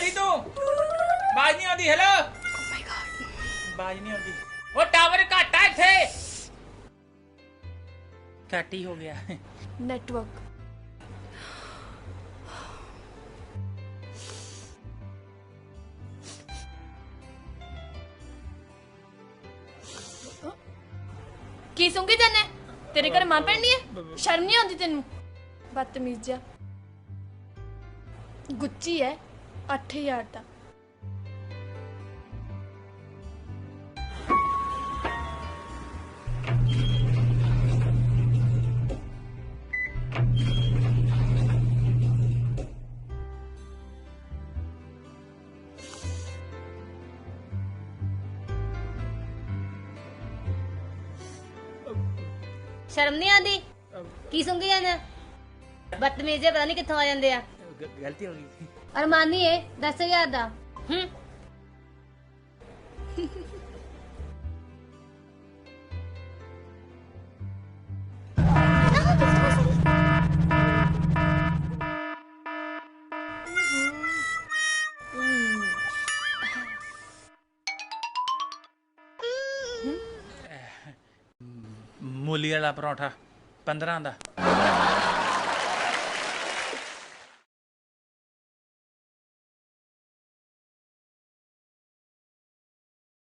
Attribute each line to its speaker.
Speaker 1: ਰਹੀ ਤੂੰ ਬਾਜ ਨਹੀਂ ਆਉਂਦੀ ਹੈਲੋ ਬਾਜ ਨਹੀਂ ਆਉਂਦੀ ਉਹ ਟਾਵਰ ਘੱਟ ਆ ਇੱਥੇ ਘੱਟ ਹੀ ਹੋ ਗਿਆ
Speaker 2: नेटवर्क की सूंगी जाने तेरे घर मां भैन नहीं है शर्म नहीं आती तेन बदतमीज जा गुच्ची है 8000 का
Speaker 3: शर्म नहीं आती की सुंगी जाना बदतमीज पता नहीं कितों आ जाते हैं
Speaker 1: गलती हो गई
Speaker 3: अरमानी है 10,000 का
Speaker 1: मूली वाला परौंठा 15 का